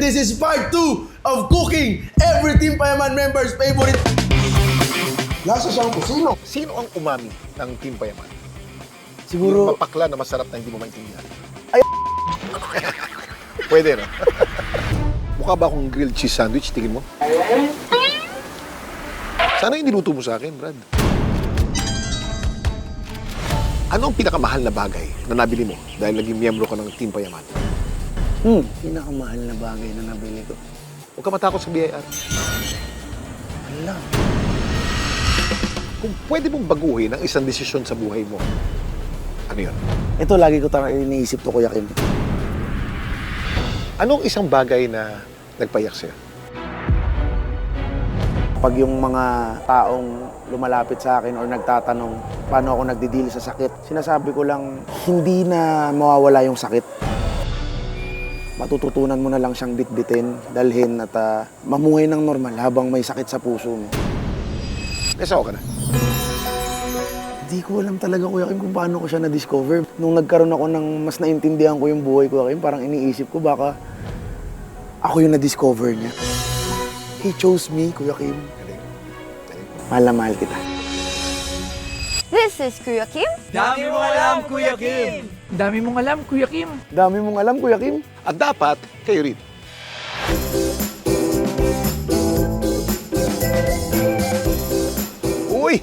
this is part 2 of cooking every Team Payaman member's favorite. Lasa siyang kusino. Sino ang umami ng Team Payaman? Siguro, Yung mapakla na masarap na hindi mo maintindihan. Ay! Pwede, no? Mukha ba akong grilled cheese sandwich, tingin mo? Sana yung niluto mo sa akin, Brad. Ano ang pinakamahal na bagay na nabili mo dahil naging miyembro ka ng Team Payaman? pinakamahal na bagay na nabili ko. Huwag ka matakot sa BIR. Hala. Kung pwede mong baguhin ang isang desisyon sa buhay mo, ano yun? Ito lagi ko talaga iniisip to, Kuya Kim. Anong isang bagay na nagpayak sa'yo? Pag yung mga taong lumalapit sa akin or nagtatanong paano ako nagdi-deal sa sakit, sinasabi ko lang, hindi na mawawala yung sakit. Matututunan mo na lang siyang bitbitin, dalhin at mamuhay ng normal habang may sakit sa puso mo. Nasa ka na? Hindi ko alam talaga, Kuya Kim, kung paano ko siya na-discover. Nung nagkaroon ako ng mas naintindihan ko yung buhay, Kuya Kim, parang iniisip ko baka ako yung na-discover niya. He chose me, Kuya Kim. Mahal na mahal kita. This is Kuya Kim. Dami mong alam, Kuya Kim! Dami mong alam, Kuya Kim! Dami mong alam, Kuya Kim. At dapat, kayo rin. Uy!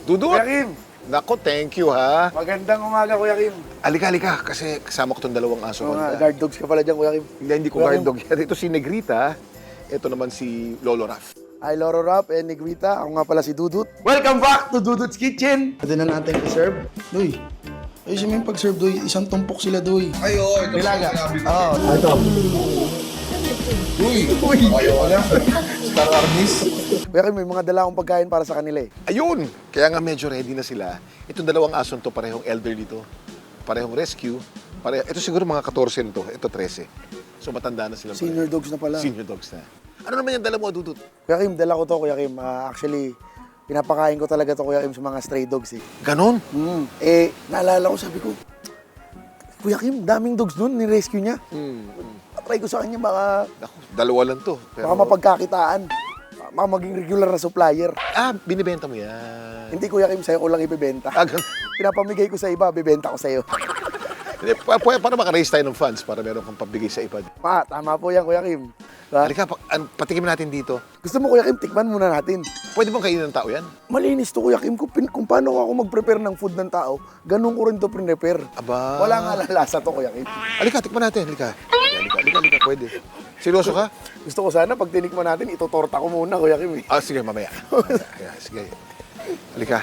Dudut! Kuya Kim, Nako, thank you, ha? magandang umaga, Kuya Kim. Alika, kasi kasama ko itong dalawang aso. Mga guard dogs ka pala dyan, Kuya Kim. Hindi ko Kuya guard Kim. dog yan. Ito si Negrita. Ito naman si Lolo Raf. Hi, Loro Rap and Negrita. Ako nga pala si Dudut. Welcome back to Dudut's Kitchen! Pwede na natin i-serve. Doy, ayusin mo yung pag-serve, Doy. Isang tumpok sila, Doy. Ay, oo. Ito Nilaga. sinabi ko. Oo, ito. Uy! Ayaw ka na. Star Armies. Kuya Kim, may mga dala akong pagkain para sa kanila eh. Ayun! Kaya nga medyo ready na sila. Itong dalawang ason to, parehong elderly to. Parehong rescue. Ito siguro mga 14 to. Ito 13. So matanda na sila. Senior dogs na pala. Senior dogs na. Ano naman yung dala mo, Dudut? Kuya Kim, dala ko to, Kuya Kim. Actually, pinapakain ko talaga to, Kuya Kim, sa mga stray dogs eh. Ganon? Naalala ko, sabi ko, Kuya Kim, daming dogs nun, ni-rescue niya. Try ko sa kanya, baka Ako, dalawa lang to. Pero... mapagkakitaan. Baka maging regular na supplier. Binibenta mo yan. Hindi, Kuya Kim, sa'yo ko lang ibibenta. Ganun. Pinapamigay ko sa iba, bibenta ko sa'yo. Hindi, para maka-raise tayo ng funds para meron kang pabigay sa iba. Tama po yan, Kuya Kim. Halika, patikim natin dito. Gusto mo, Kuya Kim, tikman muna natin. Pwede bang kainin ng tao yan? Malinis to, Kuya Kim. Kung paano ako mag-prepare ng food ng tao, ganun ko rin to prepare. Aba. Wala nga lalasa to, Kuya Kim. Halika, tikman natin. Halika, pwede. Seryoso ka? Gusto ko sana, pag tinikman natin, itutorta ko muna, Kuya Kim. Sige, mamaya. Sige. Halika.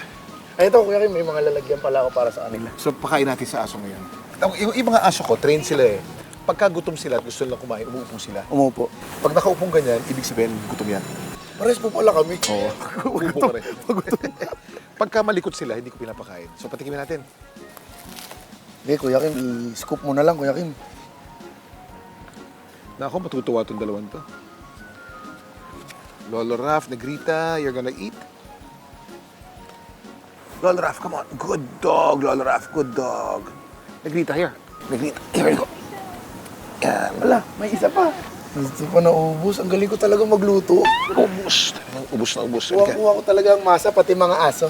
Ito, Kuya Kim, may mga lalagyan pala ako para sa kanila. So, pakain natin sa aso ngayon. Yung mga aso ko, train sila eh. Pagka gutom sila at gusto nilang kumain, umuupo sila. Umupo. Pag nakaupong ganyan, ibig sabihin, gutom yan. Pares po pala kami. Oo. Umuupo ka rin. Pagka malikot sila, hindi ko pinapakain. So, patikimin natin. Hindi, Kuya Kim, i-scoop mo na lang, Kuya Kim. Nako, matutuwa itong dalawang to. Lolo Raf, Negrita, you're gonna eat? Lolo Raf, come on. Good dog, Lolo Raf. Good dog. Negrita, here. Negrita, here you go. Yan. Wala, may isa pa. Gusto pa naubos. Ang galing ko talaga magluto. Ubus. Ubus na ubus. Kuha ko talaga ang masa, pati mga aso.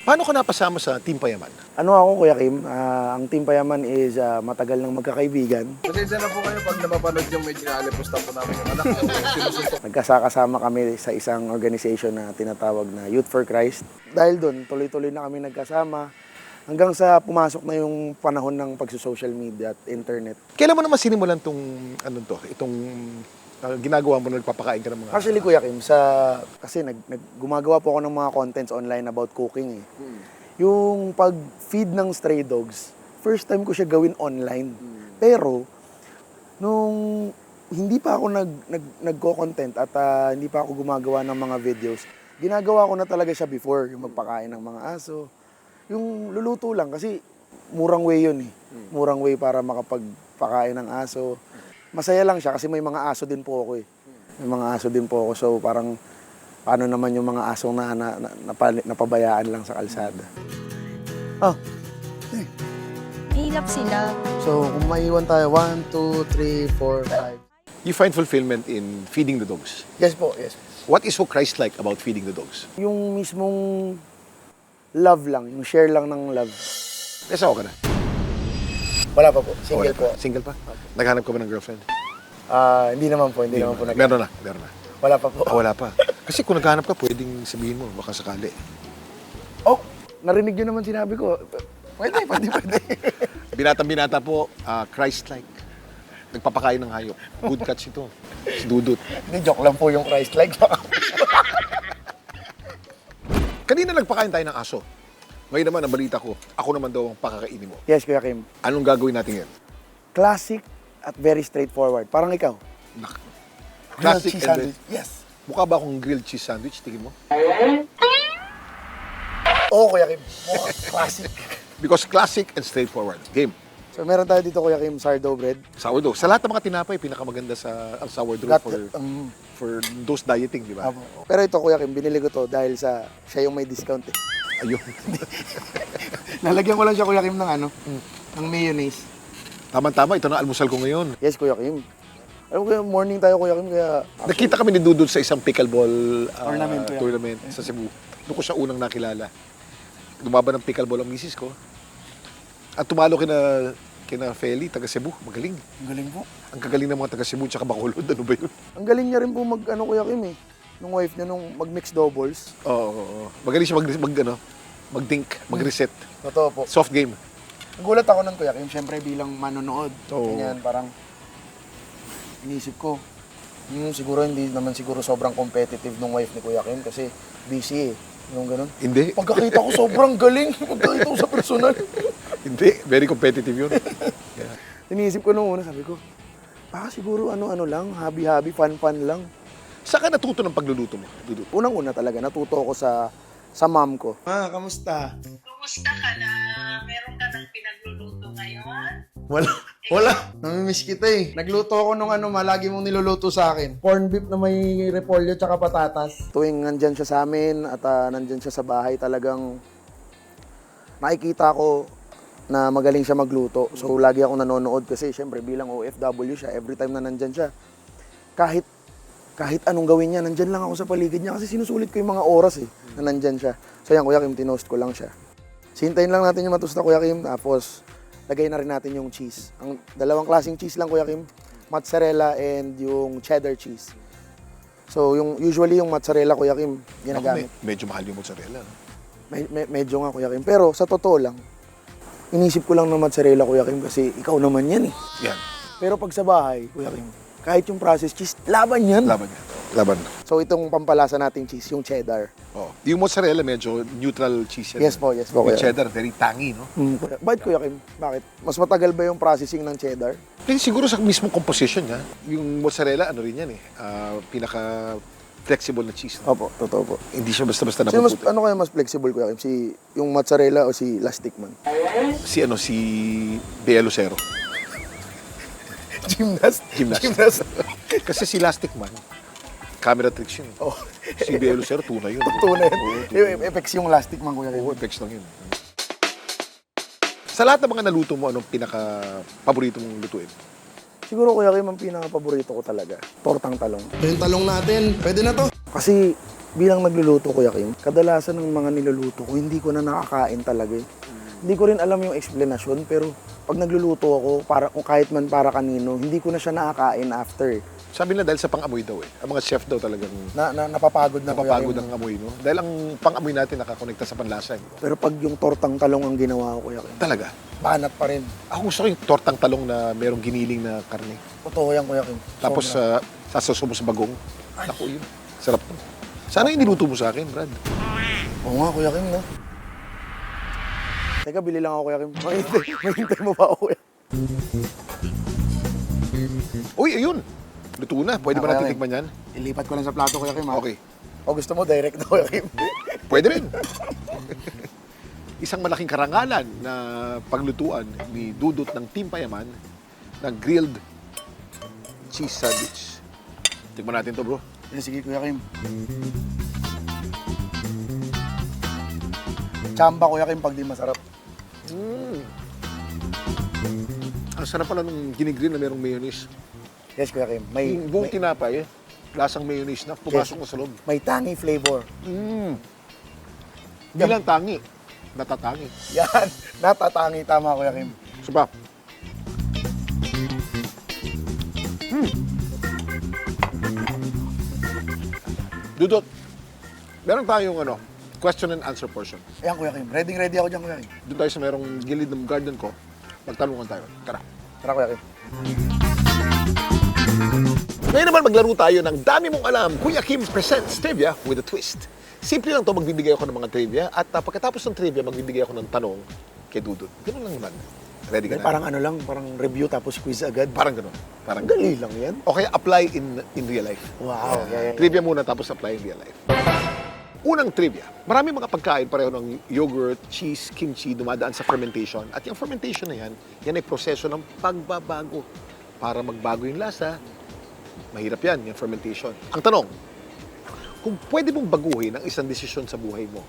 Paano ka napasama sa Team Payaman? Ano ako, Kuya Kim? Ang Team Payaman is matagal ng magkakaibigan. Pasensya na po kayo pag napapanood yung medyo nalipusta po namin yung anak ko. Sinusuntok. Nagkasama kami sa isang organization na tinatawag na Youth for Christ. Dahil doon, tuloy-tuloy na kami nagkasama. Hanggang sa pumasok na yung panahon ng pagsusocial media at internet. Kailan mo naman sinimulan itong ginagawa mo na nagpapakain ka ng mga... Actually, Kuya Kim, kasi gumagawa po ako ng mga contents online about cooking eh. Yung pag-feed ng stray dogs, first time ko siya gawin online. Pero, nung hindi pa ako nagko-content at hindi pa ako gumagawa ng mga videos, ginagawa ko na talaga siya before, yung magpakain ng mga aso. Yung luluto lang kasi murang way yun eh. Murang way para makapagpakain ng aso. Masaya lang siya kasi may mga aso din po ako eh. May mga aso din po ako. So parang paano naman yung mga asong napabayaan lang sa kalsada. Mahilap sila. So kung maiwan tayo, 1, 2, 3, 4, 5. You find fulfillment in feeding the dogs. Yes po, yes. What is so Christ-like about feeding the dogs? Yung mismong love lang, yung share lang ng love. May asawa ka na? Wala pa po, single Wala po. pa. Single pa? Naghanap ka ba ng girlfriend? Hindi naman po, hindi naman po. Meron na. Wala pa po. Wala pa. Kasi kung naghanap ka, pwedeng sabihin mo, baka sakali. Oh, narinig nyo naman sinabi ko. Pwede. Binatang-binata po, Christ-like. Nagpapakain ng hayop. Good catch ito. Si Dudut. Hindi, joke lang po yung Christ-like. Kanina nagpakain tayo ng aso. Ngayon naman, ang balita ko, ako naman daw ang pakakainin mo. Yes, Kuya Kim. Anong gagawin natin ngayon? Classic at very straightforward. Parang ikaw. Classic Grilled cheese and sandwich. Yes. Mukha ba akong grilled cheese sandwich? Tingin mo? Oo, Kuya Kim. Classic. Because classic and straightforward. Game. So, meron tayo dito, Kuya Kim, sourdough bread. Sourdough. Sa lahat ng mga tinapay, pinakamaganda sa ang sourdough for those dieting, di ba? Pero ito, Kuya Kim, binili ko to dahil sa siya yung may discount eh. Ayun. Lalagyan ko lang siya, Kuya Kim, ng ng mayonnaise. Tama-tama, ito na almusal ko ngayon. Yes, Kuya Kim. Alam ko, morning tayo, Kuya Kim, kaya... Nakita kami ni Dudut sa isang pickleball Tournament, sa Cebu. Doon ko siya unang nakilala. Lumaban ng pickleball ang misis ko. At tumalo kina Feli, taga Cebu. Magaling. Ang galing po. Ang kagaling ng mga taga Cebu tsaka Bacolod. Ano ba yun? Ang galing niya rin po Kuya Kim eh. Nung wife niya, nung mag-mix doubles. Oo. Magaling siya mag-dink, mag-reset. Totoo po. Soft game. Nagulat ako nun, Kuya Kim. Siyempre, bilang manonood. Oo. Ganyan, parang inisip ko, siguro hindi naman siguro sobrang competitive nung wife ni Kuya Kim kasi busy eh. Yung ganun. Hindi. Pagkakita ko, sobrang galing. Pagkakita ko sa personal. Hindi. Very competitive yun. Inisip ko nung una, sabi ko, baka siguro ano-ano lang, habi-habi, fun-fun lang. Saan ka natuto ng pagluluto mo, Dudut? Unang-una talaga, natuto ako sa mom ko. Kamusta? Kumusta ka na? Meron ka ng pinagluluto ngayon? Wala. Namimiss kita eh. Nagluto ako nung lagi mong niluluto sa akin. Corn beef na may repolyo tsaka patatas. Tuwing nandyan siya sa amin at nandyan siya sa bahay, talagang nakikita ko na magaling siya magluto. So, lagi ako nanonood kasi syempre bilang OFW siya, every time na nandyan siya, kahit anong gawin niya, nandyan lang ako sa paligid niya kasi sinusulit ko yung mga oras eh, na nandyan siya. So yan, Kuya Kim, tinost ko lang siya. Sintayin lang natin yung matusta, Kuya Kim, tapos lagay na rin natin yung cheese. Ang dalawang klaseng cheese lang, Kuya Kim, mozzarella and yung cheddar cheese. So usually yung mozzarella, Kuya Kim, ginagamit. Medyo mahal yung mozzarella. No? Medyo nga, Kuya Kim. Pero sa totoo lang, inisip ko lang ng mozzarella, Kuya Kim, kasi ikaw naman yan eh. Yan. Pero pag sa bahay, Kuya Kim, kahit yung processed cheese, laban yan. Laban. So itong pampalasa nating cheese, yung cheddar. Oh. Yung mozzarella, medyo neutral cheese yan. Yes po, Yung Kuya. cheddar, very tangy, no? Bakit, Kuya Kim? Bakit? Mas matagal ba yung processing ng cheddar? Kasi siguro sa mismong composition niya, yung mozzarella, ano rin yan eh, pinaka-flexible na cheese. No? Opo, totoo po. Hindi siya basta-basta Sino napuputi. ano kaya mas flexible, Kuya Kim? Yung mozzarella o si Lastic Man? Si Bea Lucero. Gymnast. Kasi si Lastic Man, camera tricks yun. Oh. Si Bea Lucero, tunay yun. Tunay. Oo, Yung effects yung Lastic Man, Kuya Kim. Oo, effects lang yun. Sa lahat ng mga naluto mo, anong pinaka-paborito mong lutuin? Siguro, Kuya Kim, ang pinaka-paborito ko talaga, tortang talong. Yung talong natin, pwede na to. Kasi bilang nagluluto, Kuya Kim, kadalasan ng mga niluluto ko, hindi ko na nakakain talaga eh. Hindi ko rin alam yung explanation, pero pag nagluluto ako, kahit man para kanino, hindi ko na siya nakakain after. Sabi na dahil sa pang-amoy daw eh. Ang mga chef daw talagang Napapagod na, Kuya napapagod Kim. ang amoy, no? Dahil ang pang-amoy natin nakakonekta sa panlasa. Eh. Pero pag yung tortang talong ang ginawa ko, Kuya Kim, Talaga. banat pa rin. Ako gusto ko yung tortang talong na merong giniling na karne. Totoo yan, Kuya Kim. Tapos Sobra. sasaso mo sa bagong. Naku, yun. Sarap to. Sana yung niluto mo sa akin, Brad. Oo nga, Kuya Kim, no? Teka, bili lang ako, Kuya Kim. Mahintay mo ba ako, Kuya? Uy, ayun. Luto na. Pwede ba Kuya natin Kim. tikman yan? Ilipat ko lang sa plato, Kuya Kim, ha? Okay. O gusto mo, direct na, Kuya Kim? Pwede rin. Isang malaking karangalan na paglutuan ni Dudut ng Team Payaman ng grilled cheese sandwich. Tikman natin to, bro. Sige, Kuya Kim. Chamba, Kuya Kim, pag di masarap. Ang sarap pala ng ginigrill na merong mayonnaise. Yes, Kuya Kim. May, Yung buong may, tinapay, lasang mayonnaise na, pumasok mo sa loob. may tangy flavor. Hindi lang tangi, natatangi. Yan. Natatangi. Tama, Kuya Kim. So pa. Dudot, meron tayong question and answer portion. Ayan, Kuya Kim. Ready ako dyan, Kuya Kim. Doon tayo sa merong gilid ng garden ko. Magtanungan tayo. Tara. Tara, Kuya Kim. Ngayon naman maglaro tayo ng Dami Mong Alam, Kuya Kim presents Trivia with a Twist. Simple lang to, magbibigay ako ng mga trivia at pagkatapos ng trivia, magbibigay ako ng tanong kay Dudut. Ganun lang naman. Ready ka na? Parang ano lang, parang review tapos quiz agad. Parang ganun. Parang Dali lang yan. Okay, apply in real life. Wow. Yeah. Trivia muna tapos apply in real life. Unang trivia. Marami mga pagkain pareho ng yogurt, cheese, kimchi, dumadaan sa fermentation. At yung fermentation na yan ay proseso ng pagbabago. Para magbago yung lasa, mahirap yan, yung fermentation. Ang tanong, kung pwede mong baguhin ang isang desisyon sa buhay mo,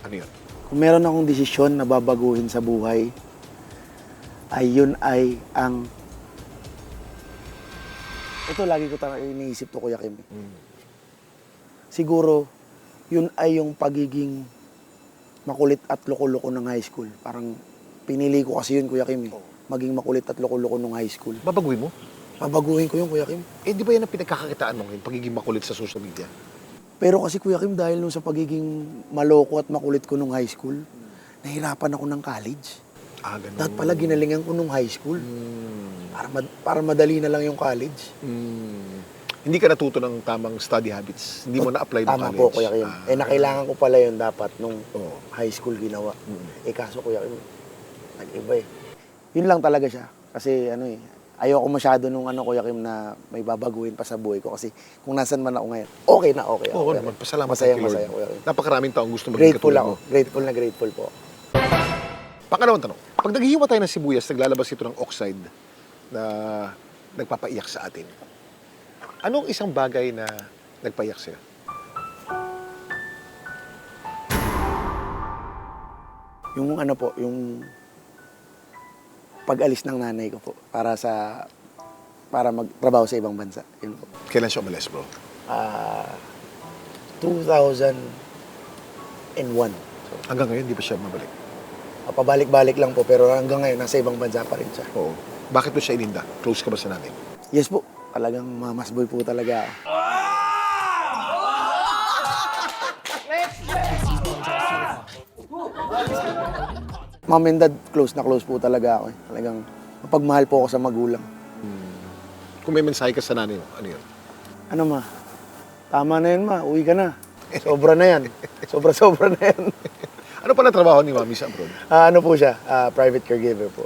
ano yun? Kung meron akong desisyon na babaguhin sa buhay, ay yun ay ang... Ito lagi ko talaga iniisip to, Kuya Kim. Siguro, yun ay yung pagiging makulit at loko-loko ng high school. Parang pinili ko kasi yun, Kuya Kim. Maging makulit at loko-loko ng high school. Babaguhin mo? Babaguhin ko yun, Kuya Kim. Eh, di ba yan ang pinagkakakitaan mo ngayon, pagiging makulit sa social media? Pero kasi, Kuya Kim, dahil nung sa pagiging maloko at makulit ko nung high school, nahirapan ako ng college. Ganun. Dapat pala ginalingan ko nung high school. Para madali na lang yung college. Hindi ka natuto ng tamang study habits. Hindi mo na-apply ng Tama college. po, Kuya Kim. Nakailangan ko pala yun dapat nung Oo. high school ginawa. Kaso, Kuya Kim, nag-iba eh. Yun lang talaga siya. Kasi ayoko masyado nung Kuya Kim na may babaguhin pa sa buhay ko. Kasi kung nasan man ako ngayon, okay na okay ako. Oo Kuya naman, Kim. pasalamat Masaya, kay Lord. masaya, Kuya Kim. Napakaraming taong gusto maging Grateful katulad ako. mo. Grateful po. Pangalawang tanong. Pag naghihiwa tayo ng sibuyas, naglalabas ito ng oxide na nagpapaiyak sa atin. Anong isang bagay na nagpaiyak sa'yo? Yung yung pag-alis ng nanay ko po para magtrabaho sa ibang bansa. Yun po. Kailan siya umalis, bro? 2001. Hanggang ngayon, di pa siya mabalik. Pabalik-balik lang po, pero hanggang ngayon, nasa ibang bansa pa rin siya. Oo. Bakit mo siya ininda? Close ka ba sa nanay? Yes po, talagang mamas boy po talaga ako. Mom and dad, close na close po talaga ako. Talagang mapagmahal po ako sa magulang. Kung may mensahe ka sa nanay mo, ano yun? Ano ma? Tama na yan ma, uwi ka na. Sobra na yan. Sobra-sobra na yan. Ano pa na trabaho ni mami sa abroad? Ano po siya? Private caregiver po.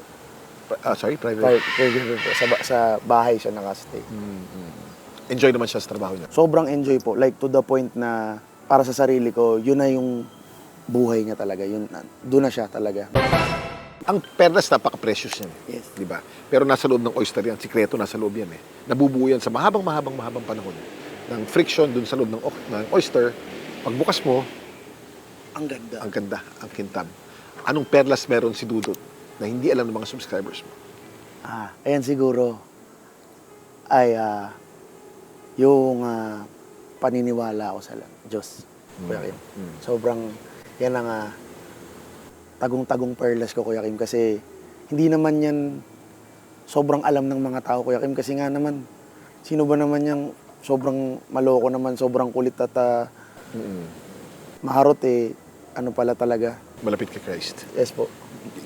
Sorry, private? Private caregiver po. Sa bahay siya nakastay. Enjoy naman siya sa trabaho niya. Sobrang enjoy po. Like to the point na para sa sarili ko, yun na yung buhay niya talaga. Doon na siya talaga. Ang perlas, napaka-precious yan. Yes. Di ba? Pero nasa loob ng oyster yan. Sikreto nasa loob yan eh. Nabubuo yan sa mahabang panahon. Ng friction dun sa loob ng oyster. Pagbukas mo, Ang ganda. ang ganda, ang kintab. Anong perlas meron si Dudut na hindi alam ng mga subscribers mo? Ayan siguro ay yung paniniwala ko sa Diyos. Kuya Kim. Sobrang, yan ang tagong-tagong perlas ko, Kuya Kim. Kasi hindi naman yan sobrang alam ng mga tao, Kuya Kim. Kasi nga naman, sino ba naman yung sobrang maloko naman, sobrang kulit at maharot ano pala talaga. Malapit kay Christ. Yes po.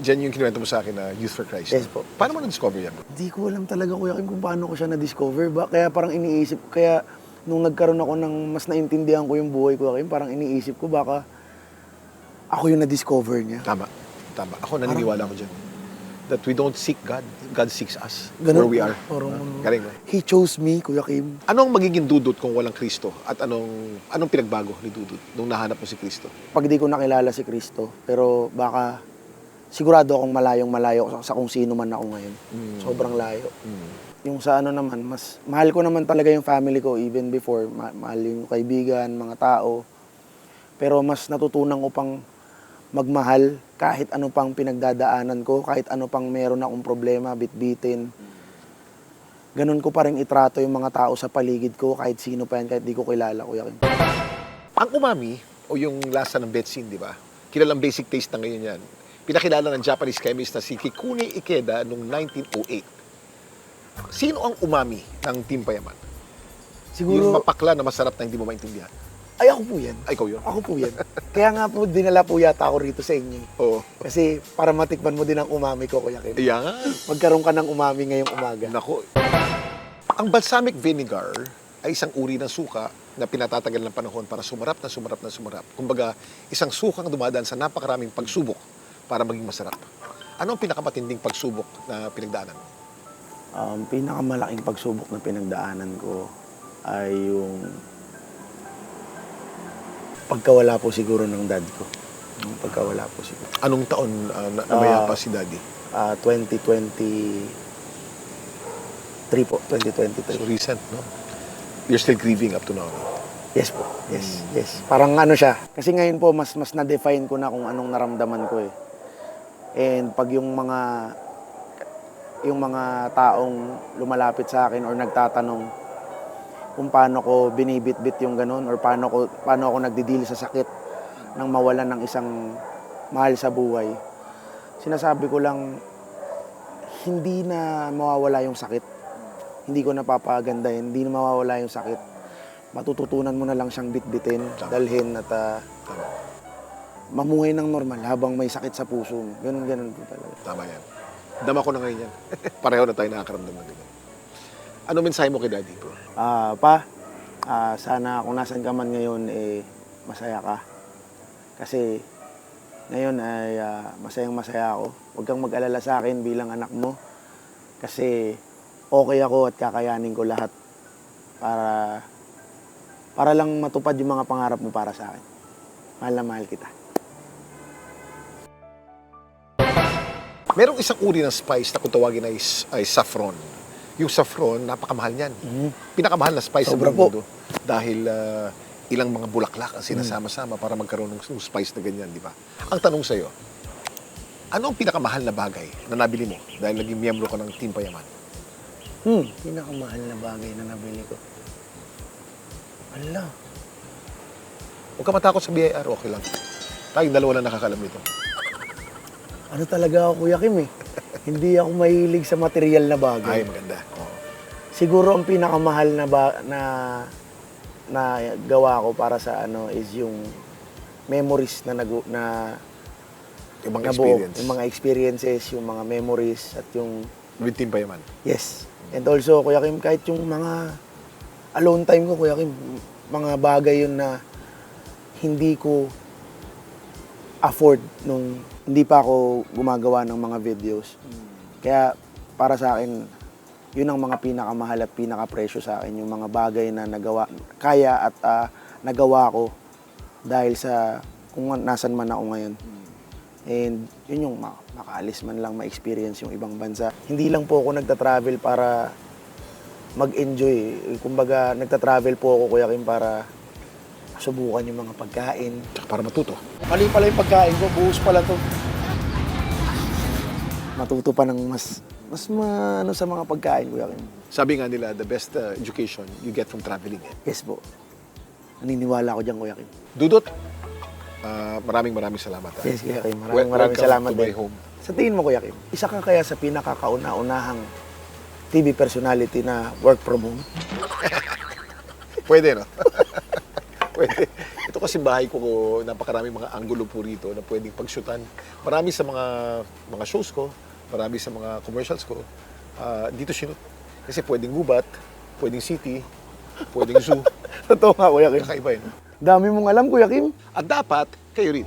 Diyan yung kinuwento mo sa akin na Youth for Christ. Yes po. Paano mo na-discover yan? Hindi ko alam talaga, Kuya Kim, kung paano ko siya na-discover. Kaya parang iniisip, kaya nung nagkaroon ako ng mas naintindihan ko yung buhay ko, Kuya Kim, parang iniisip ko baka ako yung na-discover niya. Tama. Ako naniniwala ko dyan. That we don't seek God. God seeks us. Ganun where we po. are. Parang, Galing mo. He chose me, Kuya Kim. Anong magiging Dudut kung walang Kristo? At anong pinagbago ni Dudut nung nahanap mo si Kristo? Pag di ko nakilala si Kristo, pero baka sigurado akong malayong-malayo sa kung sino man ako ngayon. Sobrang layo. Yung sa naman, mas mahal ko naman talaga yung family ko even before. Mahal yung kaibigan, mga tao. Pero mas natutunan ko pang magmahal kahit ano pang pinagdadaanan ko, kahit ano pang meron akong problema, bitbitin. ganun ko pa rin itrato yung mga tao sa paligid ko, kahit sino pa yan, kahit di ko kilala, Kuya Kim. Ang umami, o yung lasa ng betsin, di ba? Kilalang basic taste na ngayon yan. Pinakilala ng Japanese chemist na si Kikune Ikeda noong 1908. Sino ang umami ng Team Payaman? Yung Siguro, mapakla na masarap na hindi mo maintindihan. ay ako po yan. Ay, ikaw yun. Ako po yan. Kaya nga po, dinala po yata ako rito sa inyo. Oo. Kasi para matikman mo din ang umami ko, Kuya Kim. Yan. Magkaroon ka ng umami ngayong umaga. Nako. Ang balsamic vinegar ay isang uri ng suka na pinatatagal ng panahon para sumarap na sumarap na sumarap. Kumbaga, isang sukang dumadaan sa napakaraming pagsubok para maging masarap. Ano ang pinakamatinding pagsubok na pinagdaanan mo? Pinakamalaking pagsubok na pinagdaanan ko ay yung pagkawala po siguro ng dad ko. Yung pagkawala po siguro. Anong taon namayapa si Daddy? 2023 po. 2023. So recent, no? You're still grieving up to now. Yes po. Yes, yes. Parang ano siya. Kasi ngayon po, mas na-define ko na kung anong naramdaman ko eh. And pag yung mga taong lumalapit sa akin or nagtatanong kung paano ko binibit-bit yung ganun or paano ako nagdidili sa sakit ng mawalan ng isang mahal sa buhay. Sinasabi ko lang, hindi na mawawala yung sakit. Hindi ko napapagandahin, hindi na mawawala yung sakit. Matututunan mo na lang siyang bitbitin, dalhin at mamuhay ng normal habang may sakit sa puso mo. Ganun po talaga. Tama yan. Dama ko na ngayon yan. Pareho na tayo nakakaramdam na din. Ano mensahe mo kay Daddy, bro? Sana kung nasan ka man ngayon, masaya ka. Kasi ngayon ay masayang-masaya ako. Huwag kang mag-alala sa akin bilang anak mo. Kasi okay ako at kakayanin ko lahat para lang matupad yung mga pangarap mo para sa akin. Mahal na mahal kita. Merong isang uri ng spice na kung tawagin ay saffron. Yung saffron, napakamahal niyan. Pinakamahal na spice sa Sobra buong po. mundo. Dahil ilang mga bulaklak ang sinasama-sama para magkaroon ng spice na ganyan, di ba? Ang tanong sa'yo, ano ang pinakamahal na bagay na nabili mo dahil naging miyembro ka ng Team Payaman? Pinakamahal na bagay na nabili ko. Ala. Huwag ka matakot sa BIR, okay lang. Tayong dalawa lang nakakalam nito. Ano talaga ako, Kuya Kim eh. Hindi ako mahilig sa material na bagay. Ay, maganda. Oo. Siguro ang pinakamahal na gawa ko para sa is yung memories na Yung mga nabuo. experience. Yung mga experiences, yung mga memories at yung With Team Payaman. yes. And also, Kuya Kim, kahit yung mga alone time ko, Kuya Kim, mga bagay yun na hindi ko afford nung hindi pa ako gumagawa ng mga videos. Kaya para sa akin, yun ang mga pinakamahal at pinaka-presyo sa akin, yung mga bagay na kaya at nagawa ko dahil sa kung nasan man ako ngayon. And yun yung makaalis man lang ma-experience yung ibang bansa. Hindi lang po ako nagta-travel para mag-enjoy. Kumbaga, nagta-travel po ako, Kuya Kim, para subukan yung mga pagkain. Tsaka para matuto. Mali pala yung pagkain ko, buhos pala to. Matuto pa ng mas sa mga pagkain, Kuya Kim. Sabi nga nila, the best education you get from traveling. Yes po. Naniniwala ako dyan, Kuya Kim. Dudot, maraming salamat. Yes, Kuya Kim. Maraming Welcome salamat to my din. home. Sa tingin mo, Kuya Kim, isa ka kaya sa pinakakauna-unahang TV personality na work from home? Pwede, no? Pwede. Ito kasi bahay ko, napakaraming mga anggulo po rito na pwedeng pagsyutan. Marami sa mga shows ko, marami sa mga commercials ko, dito sinut. Kasi pwedeng gubat, pwedeng city, pwedeng zoo. Totoo nga, Kuya Kim. Kakaiba yun. Dami mong alam, Kuya Kim. At dapat, kayo rin.